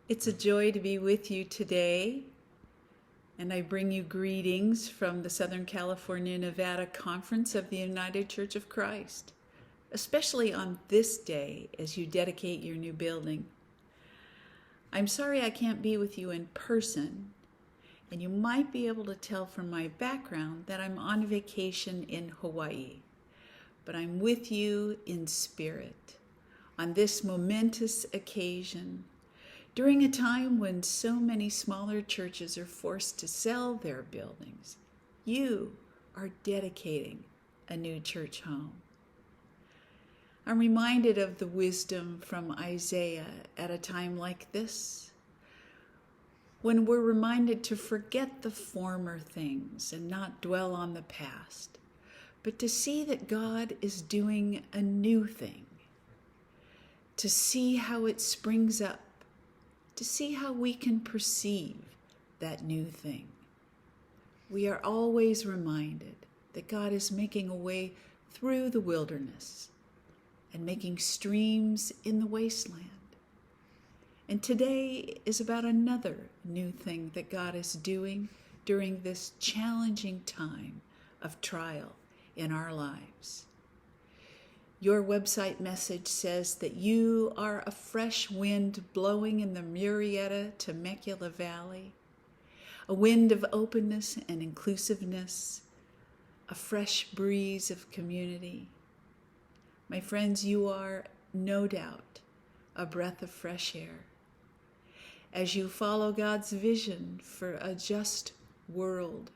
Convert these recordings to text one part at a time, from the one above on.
It's a joy to be with you today, and I bring you greetings from the Southern California, Nevada Conference of the United Church of Christ, especially on this day as you dedicate your new building. I'm sorry I can't be with you in person, and you might be able to tell from my background that I'm on vacation in Hawaii, but I'm with you in spirit on this momentous occasion. During a time when so many smaller churches are forced to sell their buildings, you are dedicating a new church home. I'm reminded of the wisdom from Isaiah at a time like this, when we're reminded to forget the former things and not dwell on the past, but to see that God is doing a new thing, to see how it springs up, to see how we can perceive that new thing. We are always reminded that God is making a way through the wilderness and making streams in the wasteland. And today is about another new thing that God is doing during this challenging time of trial in our lives. Your website message says that you are a fresh wind blowing in the Murrieta Temecula Valley, a wind of openness and inclusiveness, a fresh breeze of community. My friends, you are no doubt a breath of fresh air as you follow God's vision for a just world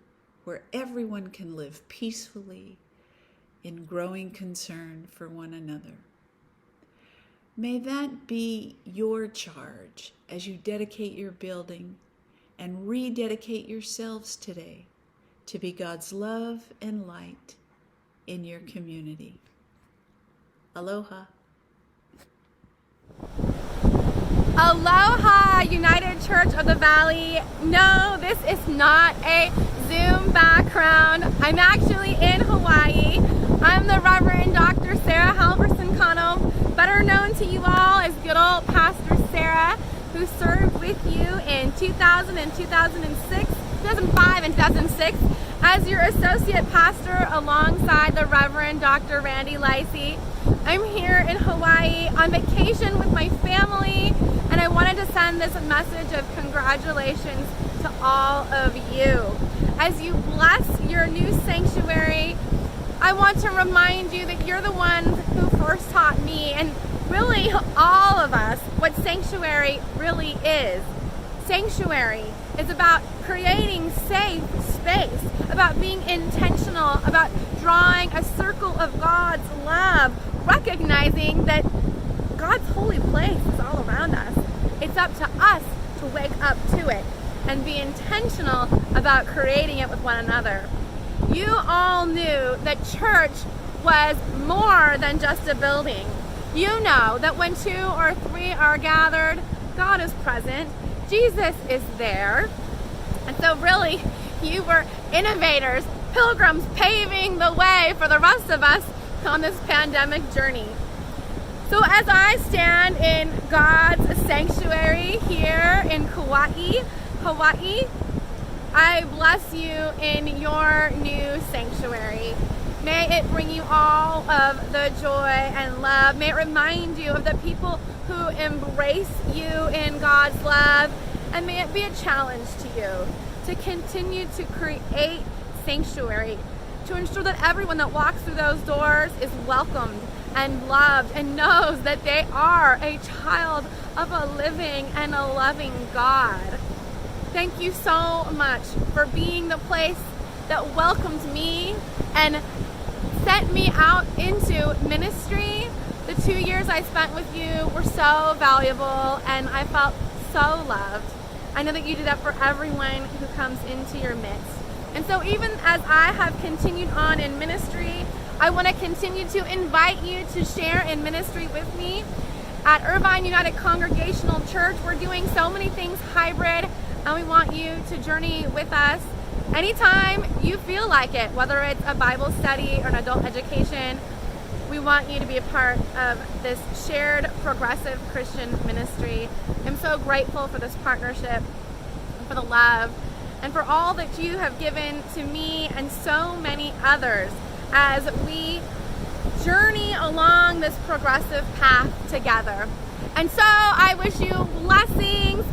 where everyone can live peacefully in growing concern for one another. May that be your charge as you dedicate your building and rededicate yourselves today to be God's love and light in your community. Aloha. Aloha, United Church of the Valley. No, this is not a Zoom background. I'm actually in Hawaii. I'm the Reverend Dr. Sarah Halverson Kano, better known to you all as good old Pastor Sarah, who served with you in 2000 and 2006, 2005 and 2006 as your associate pastor alongside the Reverend Dr. Randy Lacey. I'm here in Hawaii on vacation with my family, and I wanted to send this message of congratulations to all of you. As you bless your new sanctuary, I want to remind you that you're the ones who first taught me, and really all of us, what sanctuary really is. Sanctuary is about creating safe space, about being intentional, about drawing a circle of God's love, recognizing that God's holy place is all around us. It's up to us to wake up to it and be intentional about creating it with one another. You all knew that church was more than just a building. You know that when 2 or 3 are gathered, God is present, Jesus is there. And so really, you were innovators, pilgrims paving the way for the rest of us on this pandemic journey. So as I stand in God's sanctuary here in Kauai, Hawaii, I bless you in your new sanctuary. May it bring you all of the joy and love. May it remind you of the people who embrace you in God's love. And may it be a challenge to you to continue to create sanctuary, to ensure that everyone that walks through those doors is welcomed and loved and knows that they are a child of a living and a loving God. Thank you so much for being the place that welcomed me and sent me out into ministry. The 2 years I spent with you were so valuable, and I felt so loved. I know that you do that for everyone who comes into your midst. And so even as I have continued on in ministry, I want to continue to invite you to share in ministry with me. At Irvine United Congregational Church, we're doing so many things hybrid, and we want you to journey with us anytime you feel like it, whether it's a Bible study or an adult education. we want you to be a part of this shared progressive Christian ministry. I'm so grateful for this partnership, for the love, and for all that you have given to me and so many others as we journey along this progressive path together. And so I wish you blessings,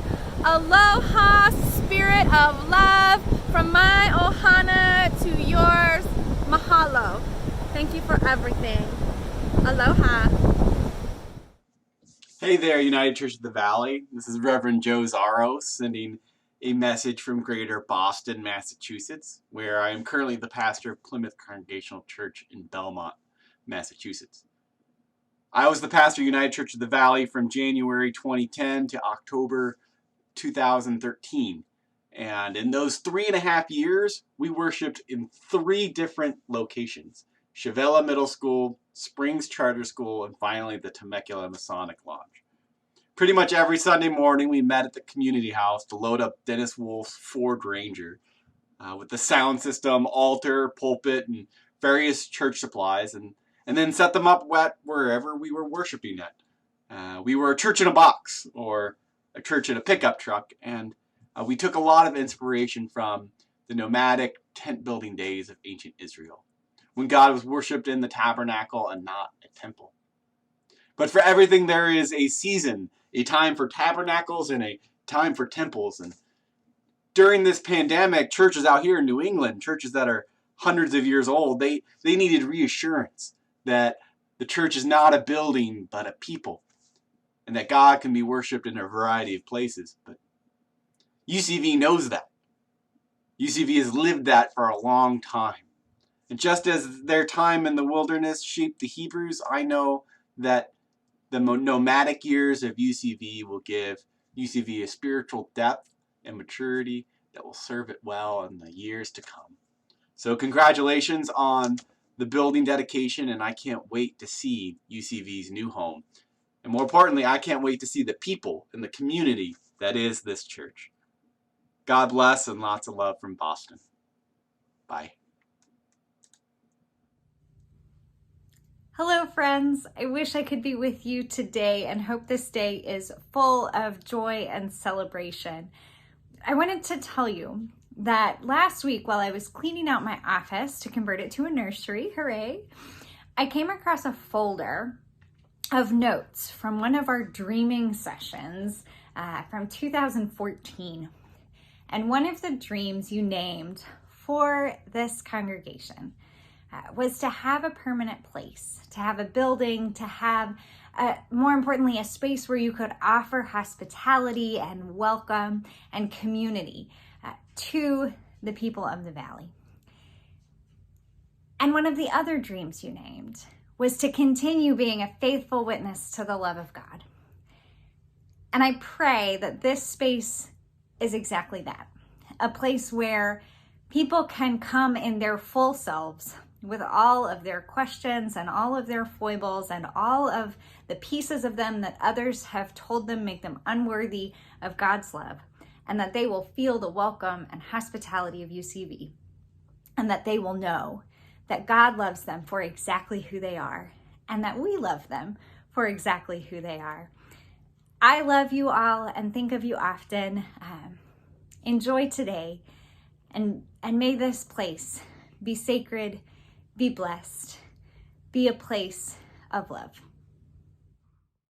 aloha, spirit of love, from my ohana to yours, mahalo. Thank you for everything. Aloha. Hey there, United Church of the Valley. This is Reverend Joe Zaros sending a message from Greater Boston, Massachusetts, where I am currently the pastor of Plymouth Congregational Church in Belmont, Massachusetts. I was the pastor of United Church of the Valley from January 2010 to October 2013. And in those 3.5 years, we worshiped in 3 different locations: Chavella Middle School, Springs Charter School, and finally the Temecula Masonic Lodge. Pretty much every Sunday morning, we met at the community house to load up Dennis Wolf's Ford Ranger with the sound system, altar, pulpit, and various church supplies, and then set them up wherever we were worshiping at. We were a church in a box, or a church in a pickup truck, and we took a lot of inspiration from the nomadic tent-building days of ancient Israel, when God was worshipped in the tabernacle and not a temple. But for everything there is a season, a time for tabernacles and a time for temples. And during this pandemic, churches out here in New England, churches that are hundreds of years old, they needed reassurance that the church is not a building but a people, and that God can be worshipped in a variety of places. But UCV knows that. UCV has lived that for a long time. And just as their time in the wilderness shaped the Hebrews, I know that the nomadic years of UCV will give UCV a spiritual depth and maturity that will serve it well in the years to come. So congratulations on the building dedication, and I can't wait to see UCV's new home. And more importantly, I can't wait to see the people and the community that is this church. God bless, and lots of love from Boston. Bye. Hello friends, I wish I could be with you today and hope this day is full of joy and celebration. I wanted to tell you that last week while I was cleaning out my office to convert it to a nursery, hooray, I came across a folder of notes from one of our dreaming sessions from 2014. And one of the dreams you named for this congregation was to have a permanent place, to have a building, to have, more importantly, a space where you could offer hospitality and welcome and community to the people of the valley. And one of the other dreams you named was to continue being a faithful witness to the love of God. And I pray that this space is exactly that, a place where people can come in their full selves with all of their questions and all of their foibles and all of the pieces of them that others have told them make them unworthy of God's love, and that they will feel the welcome and hospitality of UCV, and that they will know that God loves them for exactly who they are, and that we love them for exactly who they are. I love you all and think of you often. Enjoy today, and may this place be sacred, be blessed, be a place of love.